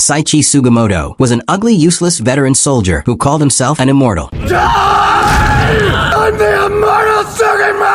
Saichi Sugimoto was an ugly, useless veteran soldier who called himself an immortal. Die! I'm the Immortal Sugimoto!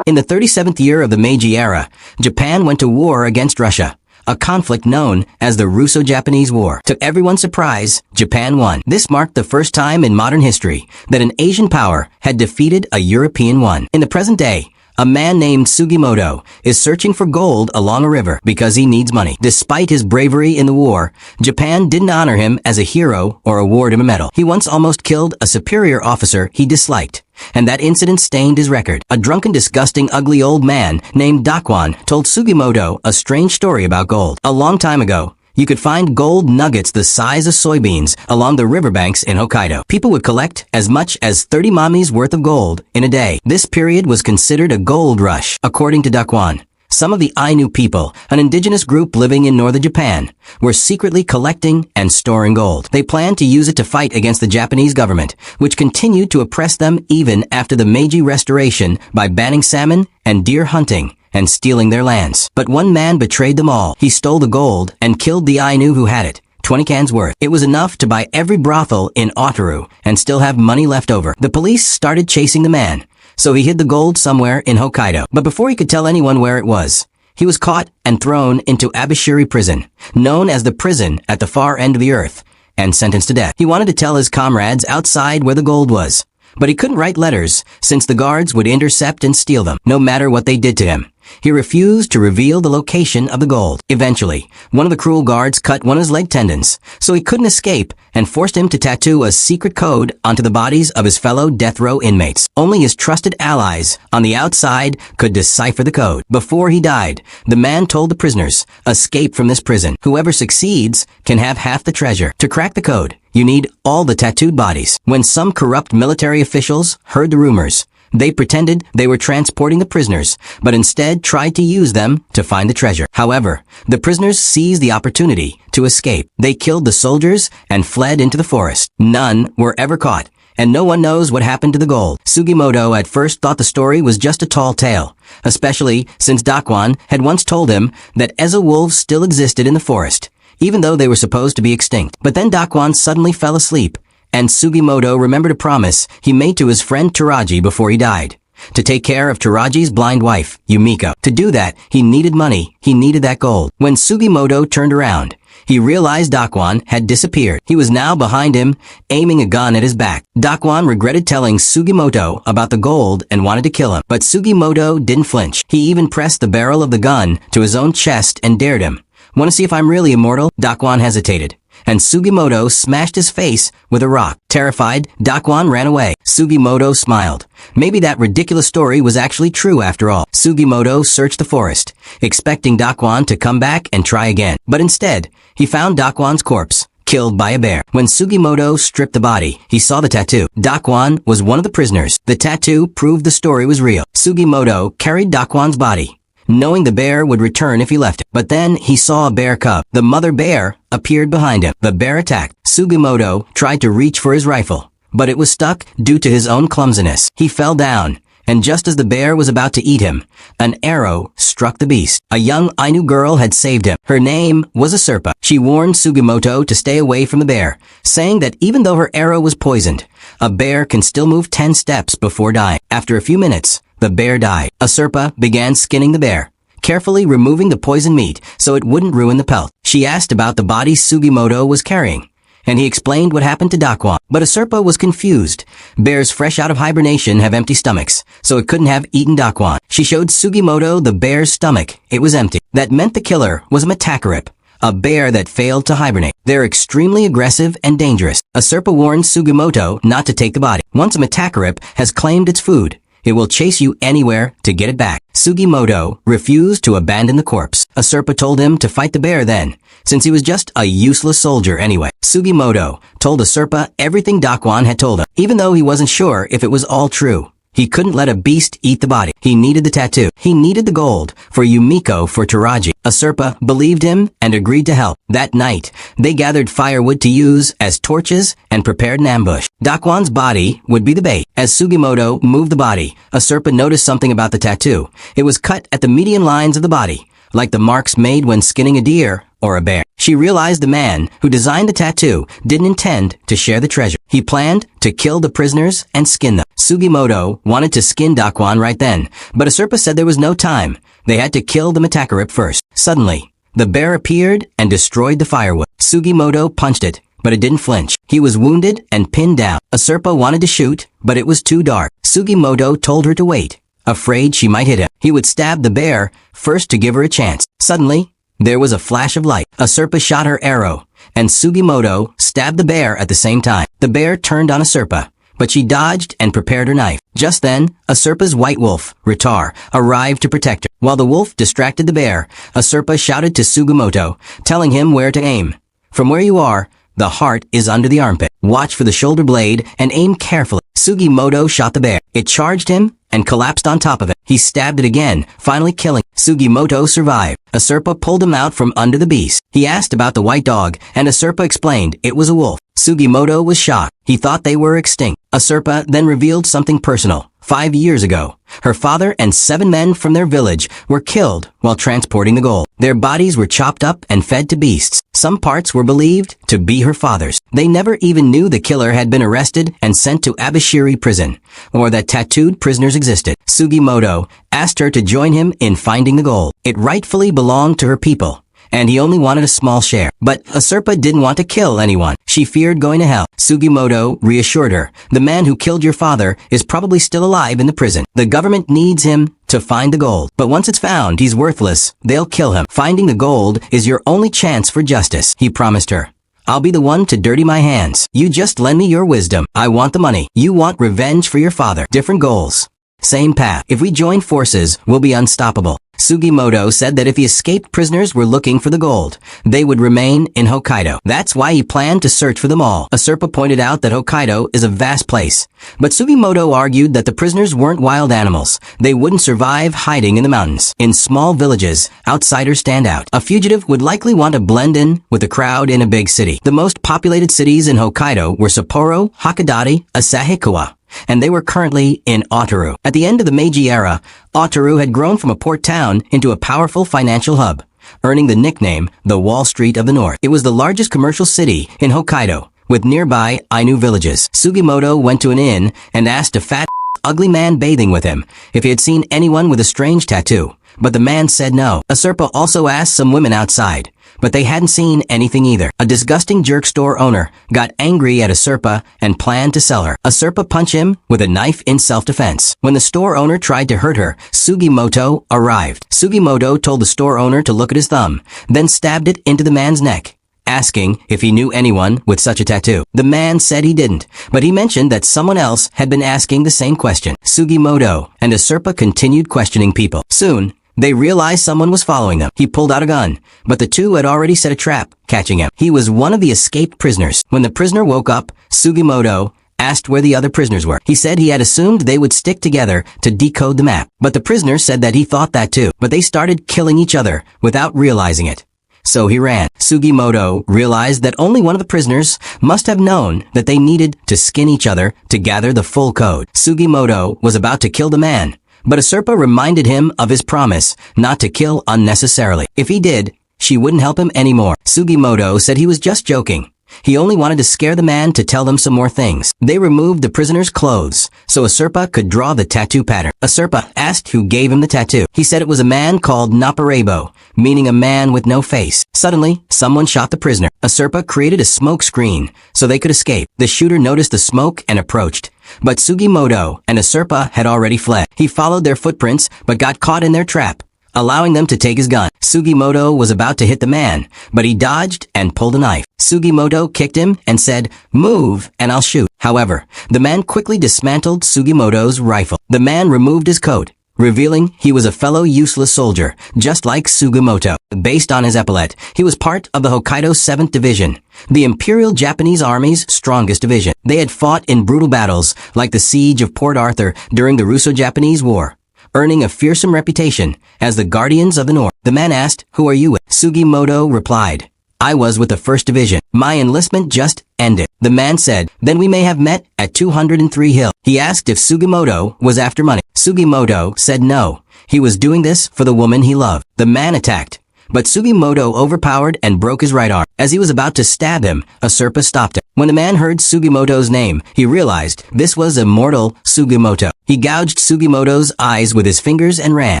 In the 37th year of the Meiji era, Japan went to war against Russia. A conflict known as the Russo-Japanese War. To everyone's surprise, Japan won. This marked the first time in modern history that an Asian power had defeated a European one. In the present day, a man named Sugimoto is searching for gold along a river because he needs money. Despite his bravery in the war, Japan didn't honor him as a hero or award him a medal. He once almost killed a superior officer he disliked, and that incident stained his record. A drunken, disgusting, ugly old man named Dakwon told Sugimoto a strange story about gold. A long time ago, you could find gold nuggets the size of soybeans along the riverbanks in Hokkaido. People would collect as much as 30 mamis worth of gold in a day. This period was considered a gold rush. According to Dakwon, some of the Ainu people, an indigenous group living in northern Japan, were secretly collecting and storing gold. They planned to use it to fight against the Japanese government, which continued to oppress them even after the Meiji Restoration by banning salmon and deer hunting and stealing their lands. But one man betrayed them all. He stole the gold and killed the Ainu who had it. 20 cans worth. It was enough to buy every brothel in Otaru and still have money left over. The police started chasing the man, so he hid the gold somewhere in Hokkaido. But before he could tell anyone where it was, he was caught and thrown into Abashiri prison, known as the prison at the far end of the earth, and sentenced to death. He wanted to tell his comrades outside where the gold was, but he couldn't write letters since the guards would intercept and steal them, no matter what they did to him. He refused to reveal the location of the gold. Eventually, one of the cruel guards cut one of his leg tendons, so he couldn't escape, and forced him to tattoo a secret code onto the bodies of his fellow death row inmates. Only his trusted allies on the outside could decipher the code. Before he died, the man told the prisoners, "Escape from this prison. Whoever succeeds can have half the treasure." To crack the code, you need all the tattooed bodies. When some corrupt military officials heard the rumors, they pretended they were transporting the prisoners, but instead tried to use them to find the treasure. However, the prisoners seized the opportunity to escape. They killed the soldiers and fled into the forest. None were ever caught, and no one knows what happened to the gold. Sugimoto at first thought the story was just a tall tale, especially since Dakwon had once told him that Eza wolves still existed in the forest, even though they were supposed to be extinct. But then Dakwon suddenly fell asleep, and Sugimoto remembered a promise he made to his friend Taraji before he died, to take care of Taraji's blind wife, Yumiko. To do that, he needed money. He needed that gold. When Sugimoto turned around, he realized Dakwon had disappeared. He was now behind him, aiming a gun at his back. Dakwon regretted telling Sugimoto about the gold and wanted to kill him, but Sugimoto didn't flinch. He even pressed the barrel of the gun to his own chest and dared him. "Want to see if I'm really immortal?" Dakwon hesitated, and Sugimoto smashed his face with a rock. Terrified, Dakwon ran away. Sugimoto smiled. Maybe that ridiculous story was actually true after all. Sugimoto searched the forest, expecting Dakwon to come back and try again. But instead, he found Dakwon's corpse, killed by a bear. When Sugimoto stripped the body, he saw the tattoo. Dakwon was one of the prisoners. The tattoo proved the story was real. Sugimoto carried Dakwon's body, knowing the bear would return if he left it. But then he saw a bear cub. The mother bear appeared behind him. The bear attacked. Sugimoto tried to reach for his rifle, but it was stuck due to his own clumsiness. He fell down, and just as the bear was about to eat him, an arrow struck the beast. A young Ainu girl had saved him. Her name was Asurpa. She warned Sugimoto to stay away from the bear, saying that even though her arrow was poisoned, a bear can still move 10 steps before dying. After a few minutes, the bear died. Asurpa began skinning the bear, carefully removing the poisoned meat so it wouldn't ruin the pelt. She asked about the body Sugimoto was carrying, and he explained what happened to Dakwon. But Asurpa was confused. Bears fresh out of hibernation have empty stomachs, so it couldn't have eaten Dakwon. She showed Sugimoto the bear's stomach. It was empty. That meant the killer was a metakarip, a bear that failed to hibernate. They're extremely aggressive and dangerous. Asurpa warned Sugimoto not to take the body. Once a metakarip has claimed its food, it will chase you anywhere to get it back. Sugimoto refused to abandon the corpse. Asurpa told him to fight the bear then, since he was just a useless soldier anyway. Sugimoto told Asurpa everything Dakwon had told him, even though he wasn't sure if it was all true. He couldn't let a beast eat the body. He needed the tattoo. He needed the gold for Yumiko for Taraji. Asurpa believed him and agreed to help. That night, they gathered firewood to use as torches and prepared an ambush. Dakwon's body would be the bait. As Sugimoto moved the body, Asurpa noticed something about the tattoo. It was cut at the median lines of the body, like the marks made when skinning a deer or a bear. She realized the man who designed the tattoo didn't intend to share the treasure. He planned to kill the prisoners and skin them. Sugimoto wanted to skin Dakwon right then, but Asurpa said there was no time. They had to kill the Matakarip first. Suddenly, the bear appeared and destroyed the firewood. Sugimoto punched it, but it didn't flinch. He was wounded and pinned down. Asurpa wanted to shoot, but it was too dark. Sugimoto told her to wait, afraid she might hit him. He would stab the bear first to give her a chance. Suddenly, there was a flash of light. Asurpa shot her arrow, and Sugimoto stabbed the bear at the same time. The bear turned on Asurpa, but she dodged and prepared her knife. Just then, Asurpa's white wolf, Ritar, arrived to protect her. While the wolf distracted the bear, Asurpa shouted to Sugimoto, telling him where to aim. From where you are, the heart is under the armpit. Watch for the shoulder blade and aim carefully. Sugimoto shot the bear. It charged him and collapsed on top of it. He stabbed it again, finally killing. Sugimoto survived. Asurpa pulled him out from under the beast. He asked about the white dog, and Asurpa explained it was a wolf. Sugimoto was shocked. He thought they were extinct. Asurpa then revealed something personal. 5 years ago, her father and 7 men from their village were killed while transporting the gold. Their bodies were chopped up and fed to beasts. Some parts were believed to be her father's. They never even knew the killer had been arrested and sent to Abashiri prison, or that tattooed prisoners existed. Sugimoto asked her to join him in finding the gold. It rightfully belonged to her people, and he only wanted a small share. But Asurpa didn't want to kill anyone. She feared going to hell. Sugimoto reassured her, the man who killed your father is probably still alive in the prison. The government needs him to find the gold. But once it's found, he's worthless. They'll kill him. Finding the gold is your only chance for justice, he promised her. I'll be the one to dirty my hands. You just lend me your wisdom. I want the money. You want revenge for your father. Different goals. Same path. If we join forces, we'll be unstoppable. Sugimoto said that if the escaped prisoners were looking for the gold, they would remain in Hokkaido. That's why he planned to search for them all. Asurpa pointed out that Hokkaido is a vast place, but Sugimoto argued that the prisoners weren't wild animals. They wouldn't survive hiding in the mountains. In small villages, outsiders stand out. A fugitive would likely want to blend in with the crowd in a big city. The most populated cities in Hokkaido were Sapporo, Hakodate, Asahikawa, and they were currently in Otaru. At the end of the Meiji era, Otaru had grown from a port town into a powerful financial hub, earning the nickname the Wall Street of the North. It was the largest commercial city in Hokkaido, with nearby Ainu villages. Sugimoto went to an inn and asked a fat, ugly man bathing with him if he had seen anyone with a strange tattoo, but the man said no. Asurpa also asked some women outside, but they hadn't seen anything either. A disgusting jerk store owner got angry at Asurpa and planned to sell her. Asurpa punched him with a knife in self-defense. When the store owner tried to hurt her, Sugimoto arrived. Sugimoto told the store owner to look at his thumb, then stabbed it into the man's neck, asking if he knew anyone with such a tattoo. The man said he didn't, but he mentioned that someone else had been asking the same question. Sugimoto and Asurpa continued questioning people. Soon, they realized someone was following them. He pulled out a gun, but the two had already set a trap, catching him. He was one of the escaped prisoners. When the prisoner woke up, Sugimoto asked where the other prisoners were. He said he had assumed they would stick together to decode the map, but the prisoner said that he thought that too. But they started killing each other without realizing it. So he ran. Sugimoto realized that only one of the prisoners must have known that they needed to skin each other to gather the full code. Sugimoto was about to kill the man, but Asurpa reminded him of his promise not to kill unnecessarily. If he did, she wouldn't help him anymore. Sugimoto said he was just joking. He only wanted to scare the man to tell them some more things. They removed the prisoner's clothes so Asurpa could draw the tattoo pattern. Asurpa asked who gave him the tattoo. He said it was a man called Naparebo, meaning a man with no face. Suddenly, someone shot the prisoner. Asurpa created a smoke screen so they could escape. The shooter noticed the smoke and approached, but Sugimoto and Asurpa had already fled. He followed their footprints but got caught in their trap, allowing them to take his gun. Sugimoto was about to hit the man, but he dodged and pulled a knife. Sugimoto kicked him and said, "Move and I'll shoot." However, the man quickly dismantled Sugimoto's rifle. The man removed his coat, revealing he was a fellow useless soldier, just like Sugimoto. Based on his epaulette, he was part of the Hokkaido 7th Division, the Imperial Japanese Army's strongest division. They had fought in brutal battles like the siege of Port Arthur during the Russo-Japanese War, earning a fearsome reputation as the Guardians of the North. The man asked, "Who are you with?" Sugimoto replied, "I was with the 1st Division. My enlistment just ended." The man said, "Then we may have met at 203 Hill." He asked if Sugimoto was after money. Sugimoto said no. He was doing this for the woman he loved. The man attacked, but Sugimoto overpowered and broke his right arm. As he was about to stab him, Asurpa stopped him. When the man heard Sugimoto's name, he realized this was Immortal Sugimoto. He gouged Sugimoto's eyes with his fingers and ran.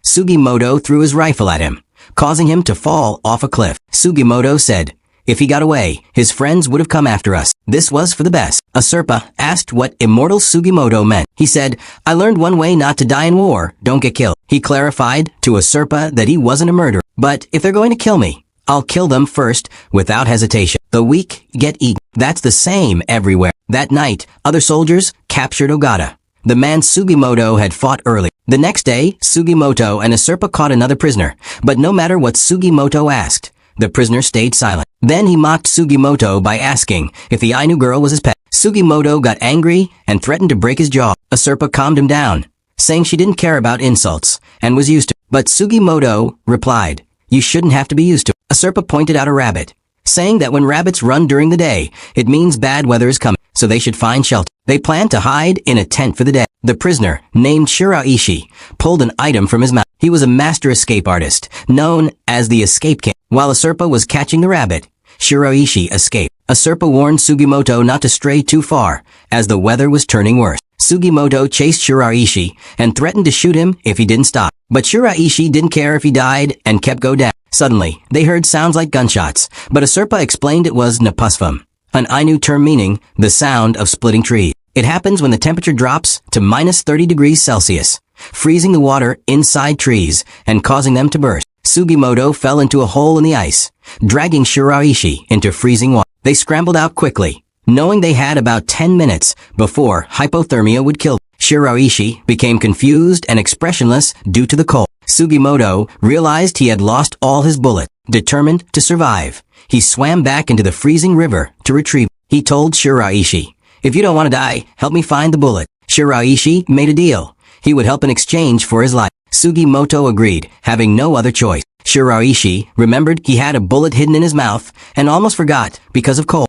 Sugimoto threw his rifle at him, causing him to fall off a cliff. Sugimoto said, "If he got away, his friends would have come after us. This was for the best." Asurpa asked what Immortal Sugimoto meant. He said, "I learned one way not to die in war, don't get killed." He clarified to Asurpa that he wasn't a murderer. "But if they're going to kill me, I'll kill them first without hesitation. The weak get eaten." That's the same everywhere. That night, other soldiers captured Ogata, the man Sugimoto had fought early. The next day, Sugimoto and Asurpa caught another prisoner, but no matter what Sugimoto asked, the prisoner stayed silent. Then he mocked Sugimoto by asking if the Ainu girl was his pet. Sugimoto got angry and threatened to break his jaw. Asurpa calmed him down, saying she didn't care about insults and was used to it. But Sugimoto replied, "You shouldn't have to be used to it." Asurpa pointed out a rabbit, saying that when rabbits run during the day, it means bad weather is coming, so they should find shelter. They planned to hide in a tent for the day. The prisoner, named Shiraishi, pulled an item from his mouth. He was a master escape artist, known as the Escape King. While Asurpa was catching the rabbit, Shiraishi escaped. Asurpa warned Sugimoto not to stray too far, as the weather was turning worse. Sugimoto chased Shiraishi and threatened to shoot him if he didn't stop. But Shiraishi didn't care if he died and kept going down. Suddenly, they heard sounds like gunshots, but Asurpa explained it was napusvam, an Ainu term meaning the sound of splitting trees. It happens when the temperature drops to minus 30 degrees Celsius, freezing the water inside trees and causing them to burst. Sugimoto fell into a hole in the ice, dragging Shiraishi into freezing water. They scrambled out quickly, knowing they had about 10 minutes before hypothermia would kill them. Shiraishi became confused and expressionless due to the cold. Sugimoto realized he had lost all his bullets. Determined to survive, he swam back into the freezing river to retrieve. He told Shiraishi, "If you don't want to die, help me find the bullet." Shiraishi made a deal. He would help in exchange for his life. Sugimoto agreed, having no other choice. Shiraishi remembered he had a bullet hidden in his mouth and almost forgot because of cold.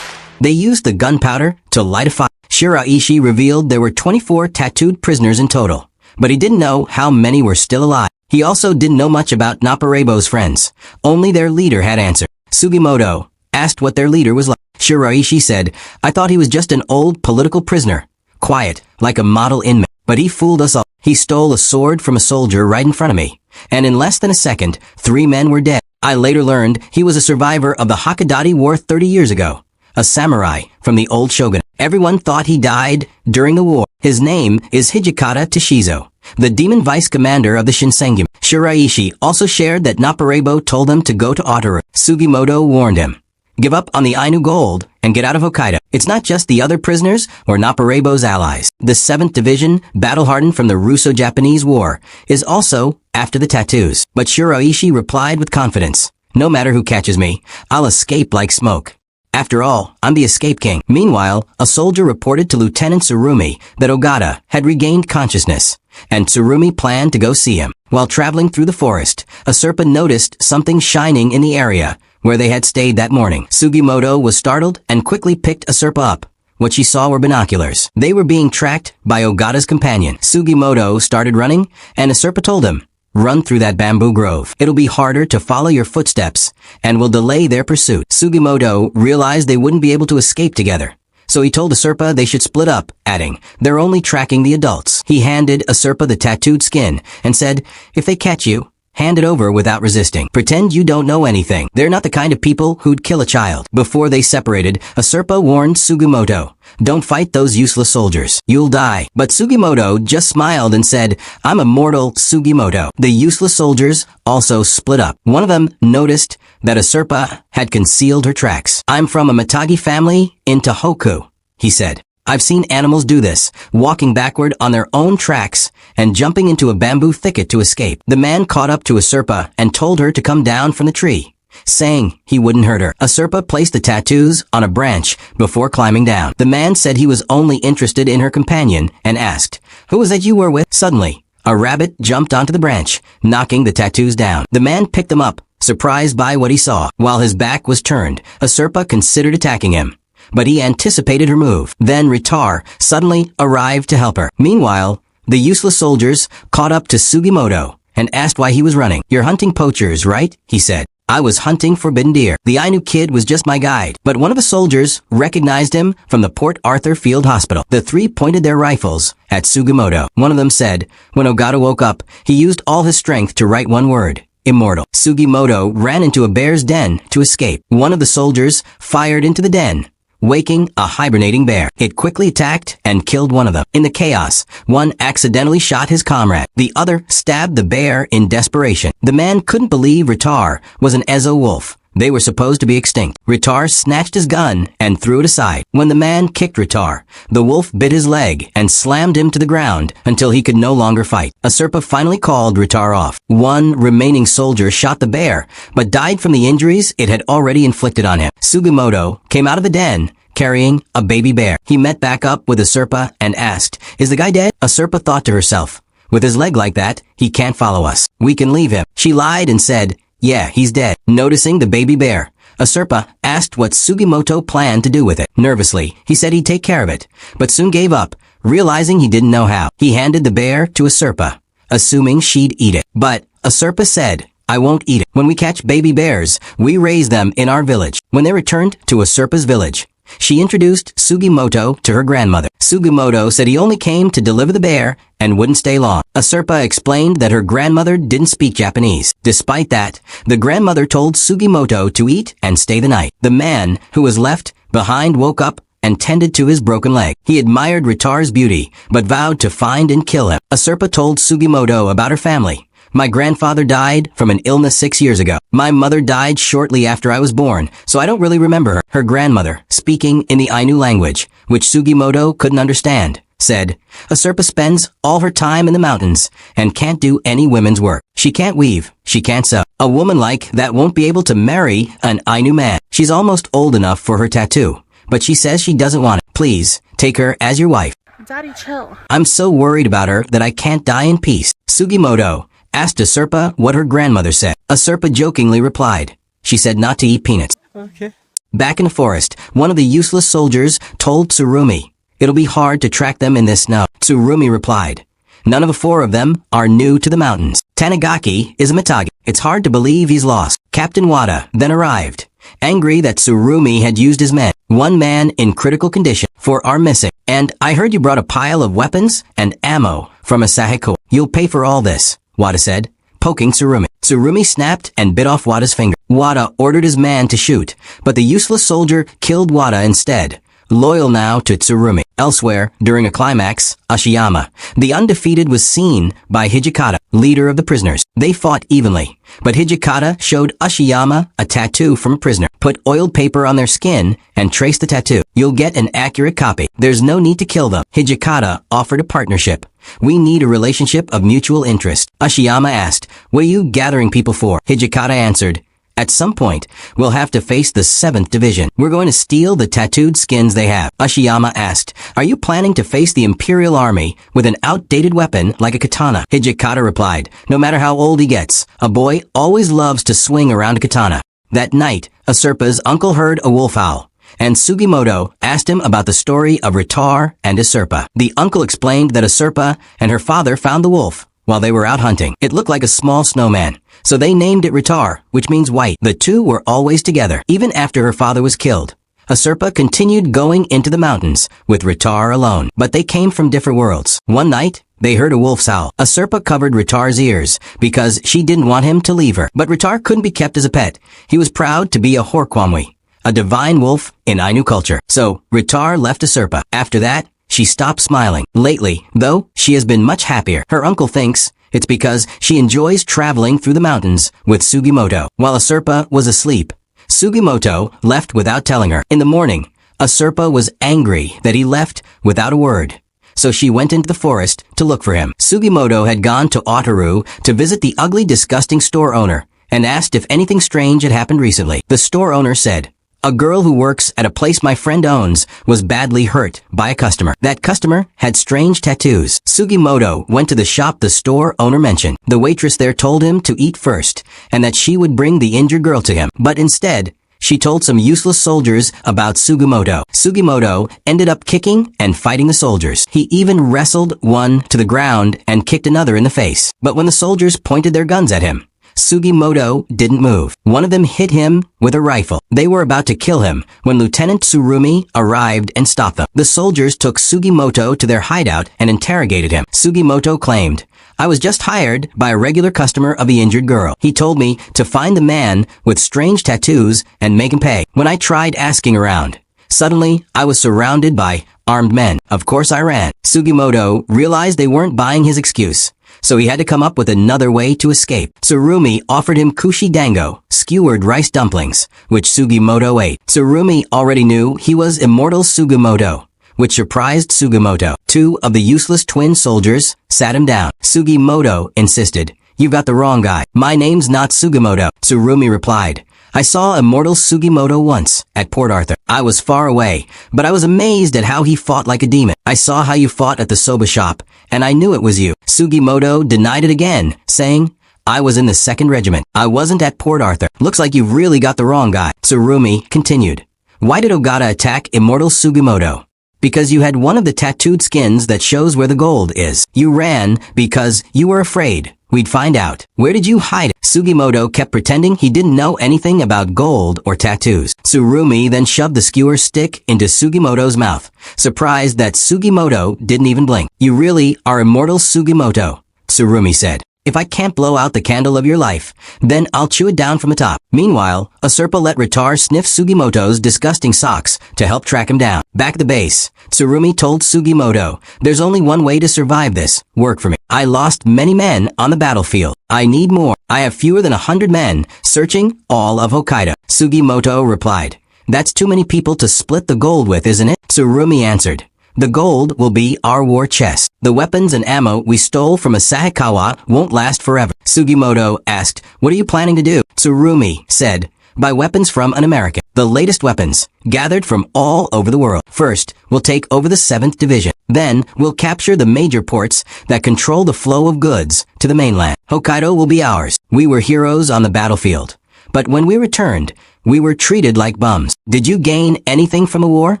They used the gunpowder to light a fire. Shiraishi revealed there were 24 tattooed prisoners in total, but he didn't know how many were still alive. He also didn't know much about Naparebo's friends. Only their leader had answered. Sugimoto asked what their leader was like. Shiraishi said, "I thought he was just an old political prisoner, quiet, like a model inmate. But he fooled us all. He stole a sword from a soldier right in front of me, and in less than a second, 3 men were dead. I later learned he was a survivor of the Hakodate War 30 years ago, a samurai from the old shogunate. Everyone thought he died during the war. His name is Hijikata Toshizo, the demon vice commander of the Shinsengumi." Shiraishi also shared that Naparebo told them to go to Otaru. Sugimoto warned him, "Give up on the Ainu gold and get out of Hokkaido." It's not just the other prisoners or Naparebo's allies. The 7th Division, battle-hardened from the Russo-Japanese War, is also after the tattoos. But Shiraishi replied with confidence, "No matter who catches me, I'll escape like smoke. After all, I'm the Escape King." Meanwhile, a soldier reported to Lieutenant Tsurumi that Ogata had regained consciousness, and Tsurumi planned to go see him. While traveling through the forest, Asurpa noticed something shining in the area where they had stayed that morning. Sugimoto was startled and quickly picked Asurpa up. What she saw were binoculars. They were being tracked by Ogata's companion. Sugimoto started running, and Asurpa told him, "Run through that bamboo grove. It'll be harder to follow your footsteps and will delay their pursuit." Sugimoto realized they wouldn't be able to escape together, so he told Asurpa they should split up, adding, "They're only tracking the adults." He handed Asurpa the tattooed skin and said, "If they catch you, hand it over without resisting. Pretend you don't know anything. They're not the kind of people who'd kill a child." Before they separated, Asurpa warned Sugimoto, "Don't fight those useless soldiers. You'll die." But Sugimoto just smiled and said, "I'm Immortal Sugimoto." The useless soldiers also split up. One of them noticed that Asurpa had concealed her tracks. "I'm from a Matagi family in Tohoku," he said. "I've seen animals do this, walking backward on their own tracks and jumping into a bamboo thicket to escape." The man caught up to Asurpa and told her to come down from the tree, saying he wouldn't hurt her. Asurpa placed the tattoos on a branch before climbing down. The man said he was only interested in her companion and asked, "Who was that you were with?" Suddenly, a rabbit jumped onto the branch, knocking the tattoos down. The man picked them up, surprised by what he saw. While his back was turned, Asurpa considered attacking him, but he anticipated her move. Then Ritar suddenly arrived to help her. Meanwhile, the useless soldiers caught up to Sugimoto and asked why he was running. "You're hunting poachers, right?" he said. "I was hunting forbidden deer. The Ainu kid was just my guide." But one of the soldiers recognized him from the Port Arthur Field Hospital. The three pointed their rifles at Sugimoto. One of them said, when Ogata woke up, he used all his strength to write one word: Immortal. Sugimoto ran into a bear's den to escape. One of the soldiers fired into the den, waking a hibernating bear. It quickly attacked and killed one of them. In the chaos, one accidentally shot his comrade. The other stabbed the bear in desperation. The man couldn't believe Ritar was an Ezo wolf. They were supposed to be extinct. Ritar snatched his gun and threw it aside. When the man kicked Ritar, the wolf bit his leg and slammed him to the ground until he could no longer fight. A Serpa finally called Ritar off. One remaining soldier shot the bear, but died from the injuries it had already inflicted on him. Sugimoto came out of the den carrying a baby bear. He met back up with a Serpa and asked, "Is the guy dead?" A Serpa thought to herself, "With his leg like that, he can't follow us. We can leave him." She lied and said, "Yeah, he's dead." Noticing the baby bear, a Serpa asked what Sugimoto planned to do with it. Nervously, he said he'd take care of it, but soon gave up, realizing he didn't know how. He handed the bear to a Serpa, assuming she'd eat it. But a Serpa said, "I won't eat it. When we catch baby bears, we raise them in our village." When they returned to a Serpa's village, she introduced Sugimoto to her grandmother. Sugimoto said he only came to deliver the bear and wouldn't stay long. A Serpa explained that her grandmother didn't speak Japanese. Despite that, the grandmother told Sugimoto to eat and stay the night. The man who was left behind woke up and tended to his broken leg. He admired Ritar's beauty, but vowed to find and kill him. A Serpa told Sugimoto about her family. "My grandfather died from an illness 6 years ago. My mother died shortly after I was born, so I don't really remember her." Her grandmother, speaking in the Ainu language, which Sugimoto couldn't understand, said, "A Serpa spends all her time in the mountains and can't do any women's work. She can't weave. She can't sew. A woman like that won't be able to marry an Ainu man. She's almost old enough for her tattoo, but she says she doesn't want it. Please, take her as your wife." Daddy, chill. "I'm so worried about her that I can't die in peace." Sugimoto asked a Serpa what her grandmother said. A Serpa jokingly replied, "She said not to eat peanuts." Okay. Back in the forest, one of the useless soldiers told Tsurumi, "It'll be hard to track them in this snow." Tsurumi replied, "None of the four of them are new to the mountains. Tanigaki is a Mitagi. It's hard to believe he's lost." Captain Wada then arrived, angry that Tsurumi had used his men. "One man in critical condition. 4 are missing. And I heard you brought a pile of weapons and ammo from Asahiko. You'll pay for all this," Wada said, poking Tsurumi. Tsurumi snapped and bit off Wada's finger. Wada ordered his man to shoot, but the useless soldier killed Wada instead, loyal now to Tsurumi. Elsewhere, during a climax, Ashiyama, the undefeated, was seen by Hijikata, leader of the prisoners. They fought evenly, but Hijikata showed Ashiyama a tattoo from a prisoner. "Put oiled paper on their skin and trace the tattoo. You'll get an accurate copy. There's no need to kill them." Hijikata offered a partnership. "We need a relationship of mutual interest." Ashiyama asked, "What are you gathering people for?" Hijikata answered, "At some point, we'll have to face the 7th Division. We're going to steal the tattooed skins they have." Ashiyama asked, "Are you planning to face the Imperial Army with an outdated weapon like a katana?" Hijikata replied, "No matter how old he gets, a boy always loves to swing around a katana." That night, a Serpa's uncle heard a wolf howl, and Sugimoto asked him about the story of Ritar and a Serpa. The uncle explained that a Serpa and her father found the wolf while they were out hunting. It looked like a small snowman, so they named it Ritar, which means white. The two were always together, even after her father was killed. A Serpa continued going into the mountains with Ritar alone, but they came from different worlds. One night, they heard a wolf's howl. A Serpa covered Ritar's ears because she didn't want him to leave her. But Ritar couldn't be kept as a pet. He was proud to be a Horkwamwi, a divine wolf in Ainu culture. So, Ritar left a Serpa. After that, she stopped smiling. Lately, though, she has been much happier. Her uncle thinks it's because she enjoys traveling through the mountains with Sugimoto. While a Serpa was asleep, Sugimoto left without telling her. In the morning, a Serpa was angry that he left without a word, so she went into the forest to look for him. Sugimoto had gone to Otaru to visit the ugly, disgusting store owner and asked if anything strange had happened recently. The store owner said, "A girl who works at a place my friend owns was badly hurt by a customer. That customer had strange tattoos." Sugimoto went to the shop the store owner mentioned. The waitress there told him to eat first and that she would bring the injured girl to him. But instead, She told some useless soldiers about Sugimoto. Sugimoto ended up kicking and fighting the soldiers. He even wrestled one to the ground and kicked another in the face. But when the soldiers pointed their guns at him, Sugimoto didn't move. One of them hit him with a rifle. They were about to kill him when Lieutenant Tsurumi arrived and stopped them. The soldiers took Sugimoto to their hideout and interrogated him. Sugimoto claimed, "I was just hired by a regular customer of the injured girl. He told me to find the man with strange tattoos and make him pay. When I tried asking around, suddenly I was surrounded by armed men. Of course I ran." Sugimoto realized they weren't buying his excuse, so he had to come up with another way to escape. Tsurumi offered him kushi dango, skewered rice dumplings, which Sugimoto ate. Tsurumi already knew he was Immortal Sugimoto, which surprised Sugimoto. Two of the useless twin soldiers sat him down. Sugimoto insisted, "You've got the wrong guy. My name's not Sugimoto." Tsurumi replied, "I saw Immortal Sugimoto once at Port Arthur. I was far away, but I was amazed at how he fought like a demon. I saw how you fought at the soba shop, and I knew it was you." Sugimoto denied it again, saying, "I was in the 2nd Regiment. I wasn't at Port Arthur. Looks like you've really got the wrong guy." Tsurumi continued, "Why did Ogata attack Immortal Sugimoto? Because you had one of the tattooed skins that shows where the gold is. You ran because you were afraid we'd find out. Where did you hide it?" Sugimoto kept pretending he didn't know anything about gold or tattoos. Tsurumi then shoved the skewer stick into Sugimoto's mouth, surprised that Sugimoto didn't even blink. "You really are Immortal Sugimoto," Tsurumi said. "If I can't blow out the candle of your life, then I'll chew it down from the top." Meanwhile, Usurpa let Ritar sniff Sugimoto's disgusting socks to help track him down. Back at the base, Tsurumi told Sugimoto, "There's only one way to survive this. Work for me. I lost many men on the battlefield. I need more. I have fewer than 100 men searching all of Hokkaido." Sugimoto replied, "That's too many people to split the gold with, isn't it?" Tsurumi answered, "The gold will be our war chest. The weapons and ammo we stole from Asahikawa won't last forever." Sugimoto asked, "What are you planning to do?" Tsurumi said, "Buy weapons from an American. The latest weapons, gathered from all over the world. First, we'll take over the 7th Division. Then, we'll capture the major ports that control the flow of goods to the mainland. Hokkaido will be ours. We were heroes on the battlefield. But when we returned, we were treated like bums. Did you gain anything from the war?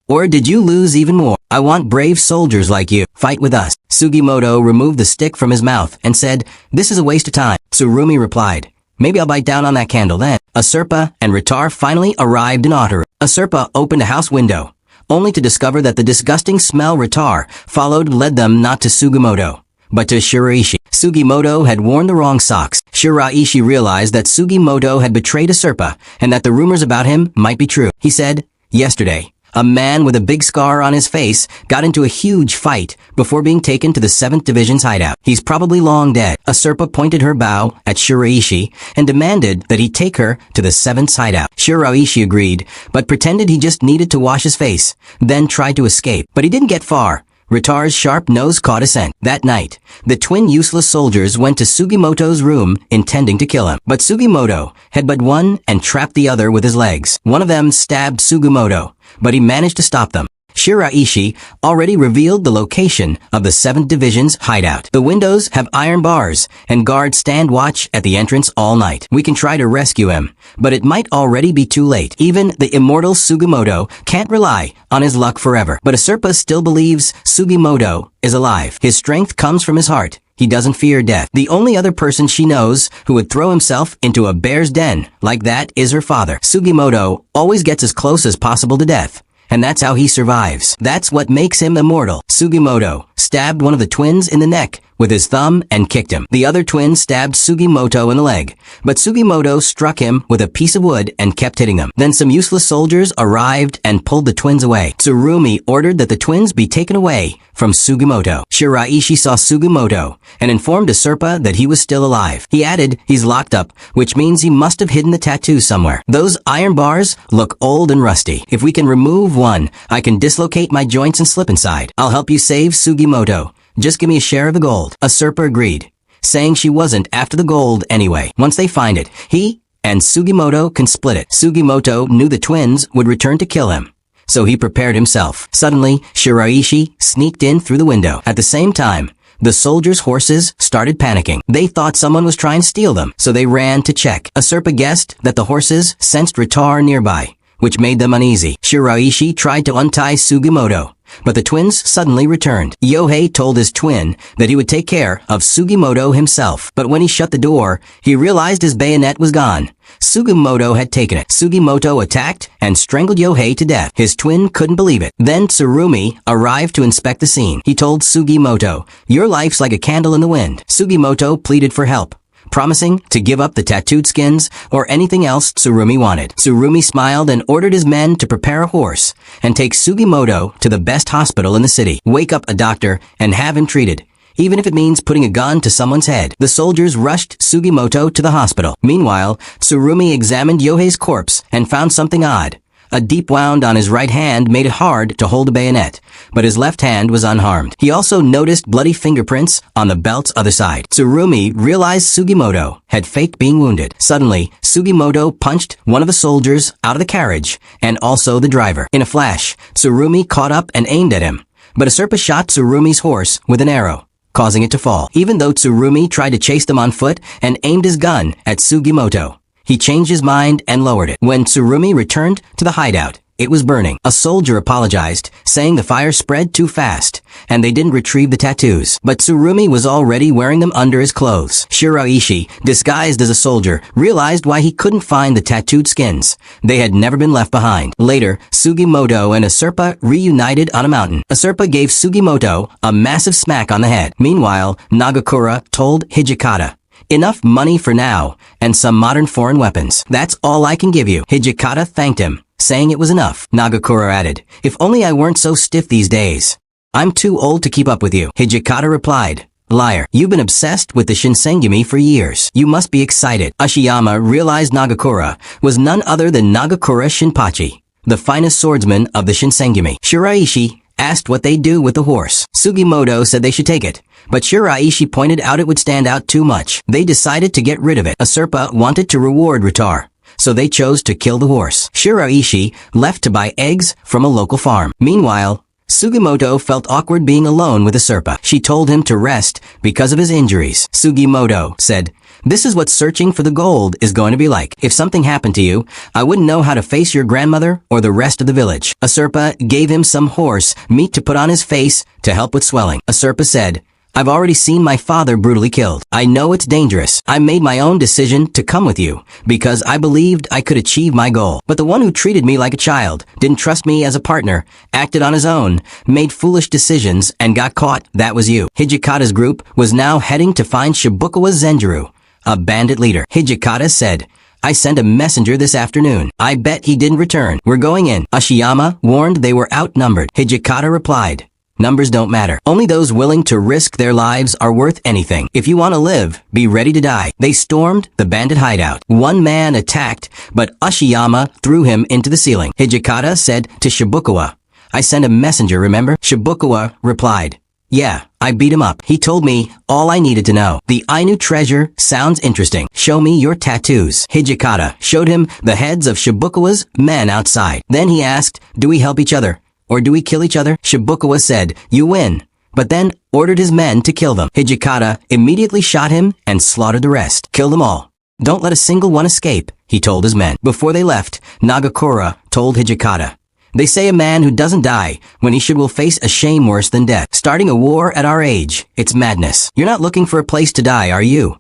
Or did you lose even more? I want brave soldiers like you. Fight with us." Sugimoto removed the stick from his mouth and said, "This is a waste of time." Tsurumi replied, "Maybe I'll bite down on that candle then." Usurpa and Ritar finally arrived in Otaru. Usurpa opened a house window, only to discover that the disgusting smell Ritar followed led them not to Sugimoto, but to Shiraishi. Sugimoto had worn the wrong socks. Shiraishi realized that Sugimoto had betrayed Usurpa and that the rumors about him might be true. He said, "Yesterday, a man with a big scar on his face got into a huge fight before being taken to the 7th Division's hideout. He's probably long dead." Usurpa pointed her bow at Shiraishi and demanded that he take her to the 7th's hideout. Shiraishi agreed, but pretended he just needed to wash his face, then tried to escape. But he didn't get far. Ritar's sharp nose caught a scent. That night, the twin useless soldiers went to Sugimoto's room intending to kill him. But Sugimoto had but one and trapped the other with his legs. One of them stabbed Sugimoto, but he managed to stop them. Shiraishi already revealed the location of the 7th Division's hideout. The windows have iron bars, and guards stand watch at the entrance all night. We can try to rescue him, but it might already be too late. Even the Immortal Sugimoto can't rely on his luck forever. But Usurpa still believes Sugimoto is alive. His strength comes from his heart. He doesn't fear death. The only other person she knows who would throw himself into a bear's den like that is her father. Sugimoto always gets as close as possible to death, and that's how he survives. That's what makes him immortal. Sugimoto stabbed one of the twins in the neck with his thumb and kicked him. The other twin stabbed Sugimoto in the leg, but Sugimoto struck him with a piece of wood and kept hitting them. Then some useless soldiers arrived and pulled the twins away. Tsurumi ordered that the twins be taken away from Sugimoto. Shiraishi saw Sugimoto and informed Usurpa that he was still alive. He added, "He's locked up, which means he must have hidden the tattoo somewhere. Those iron bars look old and rusty. If we can remove one, I can dislocate my joints and slip inside. I'll help you save Sugimoto. Just give me a share of the gold." Usurpa agreed, saying she wasn't after the gold anyway. Once they find it, he and Sugimoto can split it. Sugimoto knew the twins would return to kill him, so he prepared himself. Suddenly, Shiraishi sneaked in through the window. At the same time, The soldiers' horses started panicking. They thought someone was trying to steal them, so they ran to check. Asurpa guessed that the horses sensed Ritar nearby, which made them uneasy. Shiraishi tried to untie Sugimoto, but the twins suddenly returned. Yohei told his twin that he would take care of Sugimoto himself, but when he shut the door, he realized his bayonet was gone. Sugimoto had taken it. Sugimoto attacked and strangled Yohei to death. His twin couldn't believe it. Then Tsurumi arrived to inspect the scene. He told Sugimoto, "Your life's like a candle in the wind." Sugimoto pleaded for help, promising to give up the tattooed skins or anything else Tsurumi wanted. Tsurumi smiled and ordered his men to prepare a horse and take Sugimoto to the best hospital in the city. Wake up a doctor and have him treated, even if it means putting a gun to someone's head. The soldiers rushed Sugimoto to the hospital. Meanwhile, Tsurumi examined Yohei's corpse and found something odd. A deep wound on his right hand made it hard to hold a bayonet, but his left hand was unharmed. He also noticed bloody fingerprints on the belt's other side. Tsurumi realized Sugimoto had faked being wounded. Suddenly, Sugimoto punched one of the soldiers out of the carriage, and also the driver. In a flash, Tsurumi caught up and aimed at him, but Asurpa shot Tsurumi's horse with an arrow, causing it to fall. Even though Tsurumi tried to chase them on foot and aimed his gun at Sugimoto, he changed his mind and lowered it. When Tsurumi returned to the hideout, it was burning. A soldier apologized, saying the fire spread too fast, and they didn't retrieve the tattoos. But Tsurumi was already wearing them under his clothes. Shiraishi, disguised as a soldier, realized why he couldn't find the tattooed skins. They had never been left behind. Later, Sugimoto and Asurpa reunited on a mountain. Asurpa gave Sugimoto a massive smack on the head. Meanwhile, Nagakura told Hijikata, "Enough money for now, and some modern foreign weapons. That's all I can give you." Hijikata thanked him, saying it was enough. Nagakura added, "If only I weren't so stiff these days. I'm too old to keep up with you." Hijikata replied, "Liar, you've been obsessed with the Shinsengumi for years. You must be excited." Ashiyama realized Nagakura was none other than Nagakura Shinpachi, the finest swordsman of the Shinsengumi. Shiraishi asked what they'd do with the horse. Sugimoto said they should take it, but Shiraishi pointed out it would stand out too much. They decided to get rid of it. Asurpa wanted to reward Ritar, so they chose to kill the horse. Shiraishi left to buy eggs from a local farm. Meanwhile, Sugimoto felt awkward being alone with Asurpa. She told him to rest because of his injuries. Sugimoto said, "This is what searching for the gold is going to be like. If something happened to you, I wouldn't know how to face your grandmother or the rest of the village." Asurpa gave him some horse meat to put on his face to help with swelling. Asurpa said, "I've already seen my father brutally killed. I know it's dangerous. I made my own decision to come with you because I believed I could achieve my goal. But the one who treated me like a child, didn't trust me as a partner, acted on his own, made foolish decisions, and got caught, that was you." Hijikata's group was now heading to find Shibukawa Zenjiro, a bandit leader. Hijikata said, "I sent a messenger this afternoon. I bet he didn't return. We're going in." Ashiyama warned they were outnumbered. Hijikata replied, "Numbers don't matter. Only those willing to risk their lives are worth anything. If you want to live, be ready to die." They stormed the bandit hideout. One man attacked, but Ashiyama threw him into the ceiling. Hijikata said to Shibukawa, "I sent a messenger, remember?" Shibukawa replied, "Yeah, I beat him up. He told me all I needed to know. The Ainu treasure sounds interesting. Show me your tattoos." Hijikata showed him the heads of Shibukawa's men outside. Then he asked, "Do we help each other? Or do we kill each other?" Shibukawa said, "You win," but then ordered his men to kill them. Hijikata immediately shot him and slaughtered the rest. "Kill them all. Don't let a single one escape," he told his men. Before they left, Nagakura told Hijikata, "They say a man who doesn't die when he should will face a shame worse than death. Starting a war at our age, it's madness. You're not looking for a place to die, are you?"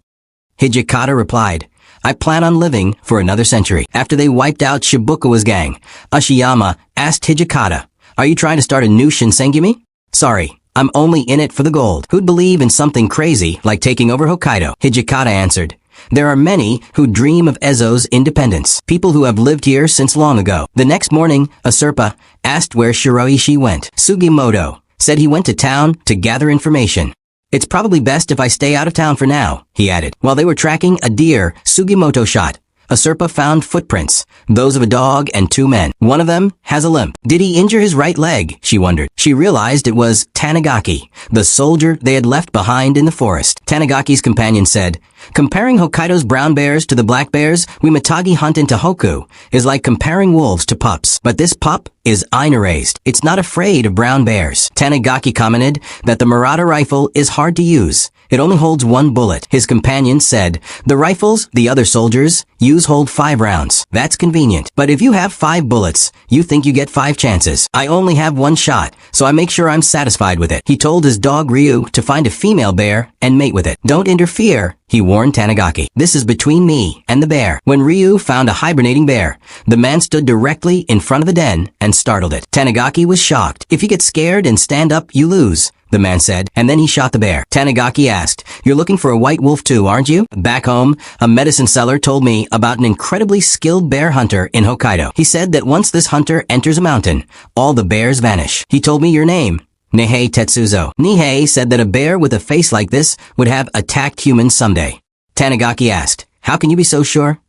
Hijikata replied, "I plan on living for another century." After they wiped out Shibukawa's gang, Ashiyama asked Hijikata, "Are you trying to start a new Shinsengumi?" "Sorry, I'm only in it for the gold. Who'd believe in something crazy like taking over Hokkaido?" Hijikata answered, "There are many who dream of Ezo's independence, people who have lived here since long ago." The next morning, Asurpa asked where Shiraishi went. Sugimoto said he went to town to gather information. "It's probably best if I stay out of town for now," he added. While they were tracking a deer Sugimoto shot, Asurpa found footprints, those of a dog and two men. One of them has a limp. Did he injure his right leg? She wondered. She realized it was Tanigaki, the soldier they had left behind in the forest. Tanigaki's companion said, Comparing Hokkaido's brown bears to the black bears we Mitagi hunt in Tohoku is like comparing wolves to pups. But this pup is eye-raised. It's not afraid of brown bears. Tanigaki commented that the Murata rifle is hard to use. It only holds 1 bullet. His companion said, the rifles the other soldiers use hold 5 rounds. That's convenient. But if you have 5 bullets, you think you get 5 chances. I only have 1 shot, so I make sure I'm satisfied with it. He told his dog Ryu to find a female bear and mate with it. Don't interfere, he warned Tanigaki. This is between me and the bear. When Ryu found a hibernating bear, the man stood directly in front of the den and startled it. Tanigaki was shocked. If you get scared and stand up, you lose, the man said, and then he shot the bear. Tanigaki asked, you're looking for a white wolf too, aren't you? Back home, a medicine seller told me about an incredibly skilled bear hunter in Hokkaido. He said that once this hunter enters a mountain, all the bears vanish. He told me your name. Nihei Tetsuzo. Nihei said that a bear with a face like this would have attacked humans someday. Tanigaki asked, how can you be so sure?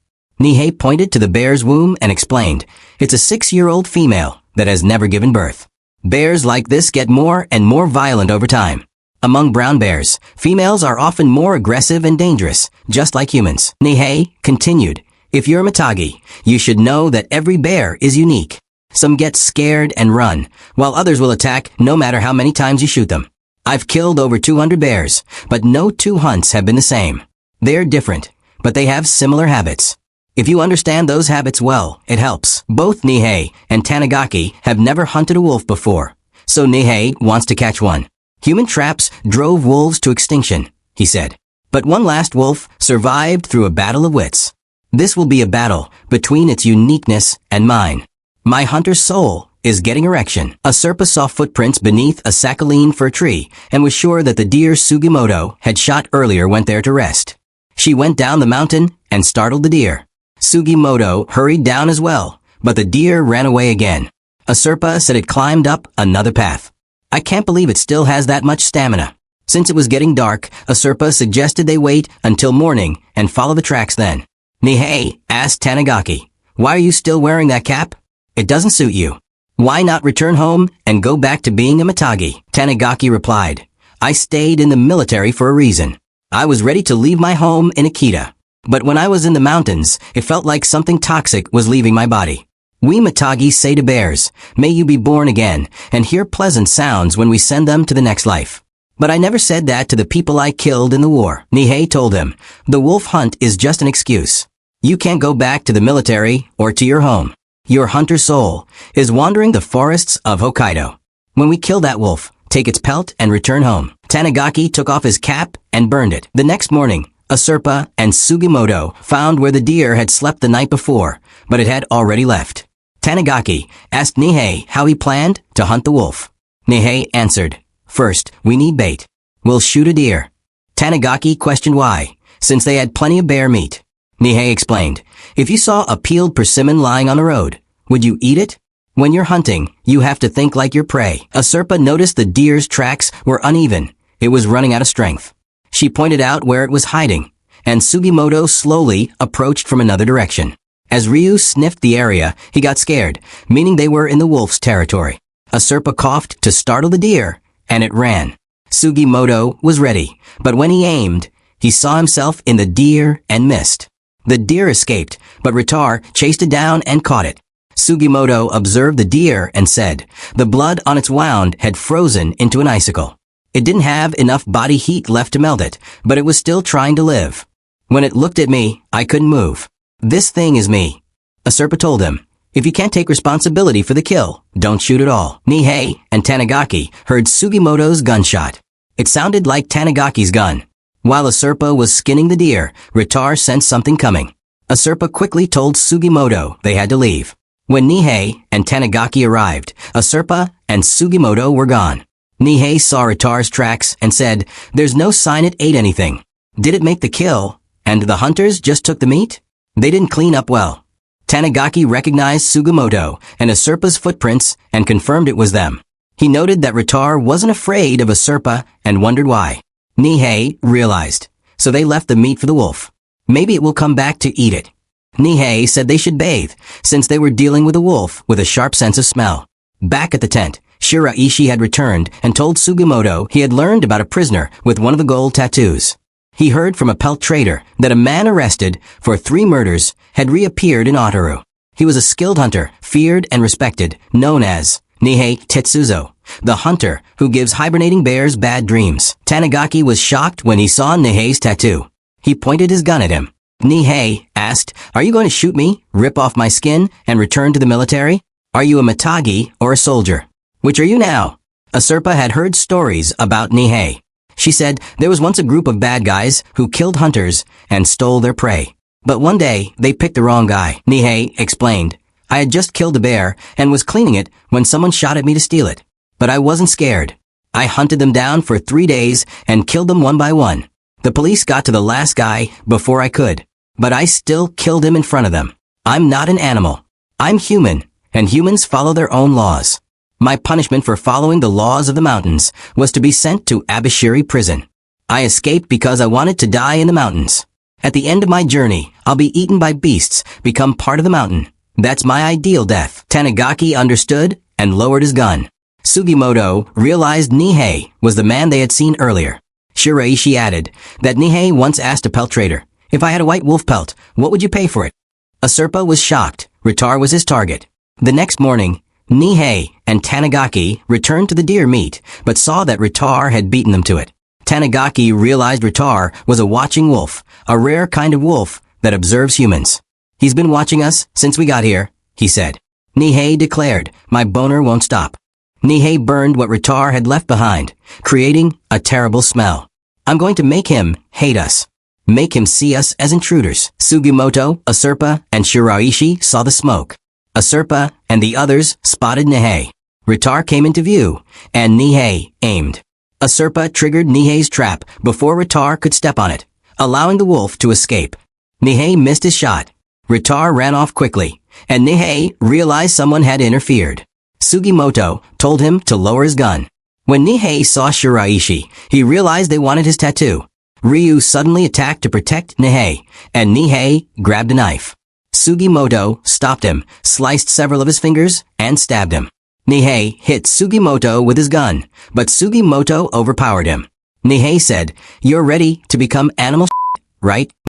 Nihei pointed to the bear's womb and explained, it's a 6-year-old female that has never given birth. Bears like this get more and more violent over time. Among brown bears, females are often more aggressive and dangerous, just like humans. Nihei continued, if you're a Mitagi, you should know that every bear is unique. Some get scared and run, while others will attack no matter how many times you shoot them. I've killed over 200 bears, but no 2 hunts have been the same. They're different, but they have similar habits. If you understand those habits well, it helps. Both Nihei and Tanigaki have never hunted a wolf before, so Nihei wants to catch one. Human traps drove wolves to extinction, he said. But one last wolf survived through a battle of wits. This will be a battle between its uniqueness and mine. My hunter's soul is getting erection. A Serpa saw footprints beneath a sakhaline fir tree and was sure that the deer Sugimoto had shot earlier went there to rest. She went down the mountain and startled the deer. Sugimoto hurried down as well, but the deer ran away again. A Serpa said it climbed up another path. I can't believe it still has that much stamina. Since it was getting dark, a Serpa suggested they wait until morning and follow the tracks then. Nihei asked Tanigaki, why are you still wearing that cap? It doesn't suit you. Why not return home and go back to being a Mitagi? Tanigaki replied, I stayed in the military for a reason. I was ready to leave my home in Akita. But when I was in the mountains, it felt like something toxic was leaving my body. We Mitagi say to bears, may you be born again, and hear pleasant sounds when we send them to the next life. But I never said that to the people I killed in the war. Nihei told him, the wolf hunt is just an excuse. You can't go back to the military or to your home. Your hunter soul is wandering the forests of Hokkaido. When we kill that wolf, take its pelt and return home. Tanigaki took off his cap and burned it. The next morning, a Serpa and Sugimoto found where the deer had slept the night before, but it had already left. Tanigaki asked Nihei how he planned to hunt the wolf. Nihei answered, first, we need bait. We'll shoot a deer. Tanigaki questioned why, since they had plenty of bear meat. Nihei explained, if you saw a peeled persimmon lying on the road, would you eat it? When you're hunting, you have to think like your prey. A Serpa noticed the deer's tracks were uneven. It was running out of strength. She pointed out where it was hiding, and Sugimoto slowly approached from another direction. As Ryu sniffed the area, he got scared, meaning they were in the wolf's territory. A Serpa coughed to startle the deer, and it ran. Sugimoto was ready, but when he aimed, he saw himself in the deer and missed. The deer escaped, but Ritar chased it down and caught it. Sugimoto observed the deer and said, the blood on its wound had frozen into an icicle. It didn't have enough body heat left to melt it, but it was still trying to live. When it looked at me, I couldn't move. This thing is me. A Serpa told him, if you can't take responsibility for the kill, don't shoot at all. Nihei and Tanigaki heard Sugimoto's gunshot. It sounded like Tanigaki's gun. While a Serpa was skinning the deer, Ritar sensed something coming. A Serpa quickly told Sugimoto they had to leave. When Nihei and Tanigaki arrived, a Serpa and Sugimoto were gone. Nihei saw Ritar's tracks and said, there's no sign it ate anything. Did it make the kill? And the hunters just took the meat? They didn't clean up well. Tanigaki recognized Sugimoto and a Serpa's footprints and confirmed it was them. He noted that Ritar wasn't afraid of a Serpa and wondered why. Nihei realized, so they left the meat for the wolf. Maybe it will come back to eat it. Nihei said they should bathe, since they were dealing with a wolf with a sharp sense of smell. Back at the tent, Shiraishi had returned and told Sugimoto he had learned about a prisoner with one of the gold tattoos. He heard from a pelt trader that a man arrested for 3 murders had reappeared in Otaru. He was a skilled hunter, feared and respected, known as Nihei Tetsuzo, the hunter who gives hibernating bears bad dreams. Tanigaki was shocked when he saw Nihei's tattoo. He pointed his gun at him. Nihei asked, "Are you going to shoot me, rip off my skin, and return to the military? Are you a Matagi or a soldier? Which are you now?" Asurpa had heard stories about Nihei. She said there was once a group of bad guys who killed hunters and stole their prey. But one day, they picked the wrong guy. Nihei explained, "I had just killed a bear and was cleaning it when someone shot at me to steal it. But I wasn't scared. I hunted them down for 3 days and killed them one by one. The police got to the last guy before I could. But I still killed him in front of them. I'm not an animal. I'm human, and humans follow their own laws. My punishment for following the laws of the mountains was to be sent to Abashiri prison. I escaped because I wanted to die in the mountains. At the end of my journey, I'll be eaten by beasts, become part of the mountain. That's my ideal death." Tanigaki understood and lowered his gun. Sugimoto realized Nihei was the man they had seen earlier. Shiraishi added that Nihei once asked a pelt trader, "If I had a white wolf pelt, what would you pay for it?" Asurpa was shocked. Ritar was his target. The next morning, Nihei and Tanigaki returned to the deer meat, but saw that Ritar had beaten them to it. Tanigaki realized Ritar was a watching wolf, a rare kind of wolf that observes humans. "He's been watching us since we got here," he said. Nihei declared, "My boner won't stop." Nihei burned what Ritar had left behind, creating a terrible smell. "I'm going to make him hate us. Make him see us as intruders." Sugimoto, Asurpa, and Shiraishi saw the smoke. Asurpa and the others spotted Nihei. Ritar came into view, and Nihei aimed. Asurpa triggered Nihei's trap before Ritar could step on it, allowing the wolf to escape. Nihei missed his shot. Ritar ran off quickly, and Nihei realized someone had interfered. Sugimoto told him to lower his gun. When Nihei saw Shiraishi, he realized they wanted his tattoo. Ryu suddenly attacked to protect Nihei, and Nihei grabbed a knife. Sugimoto stopped him, sliced several of his fingers, and stabbed him. Nihei hit Sugimoto with his gun, but Sugimoto overpowered him. Nihei said, "You're ready to become animal right?"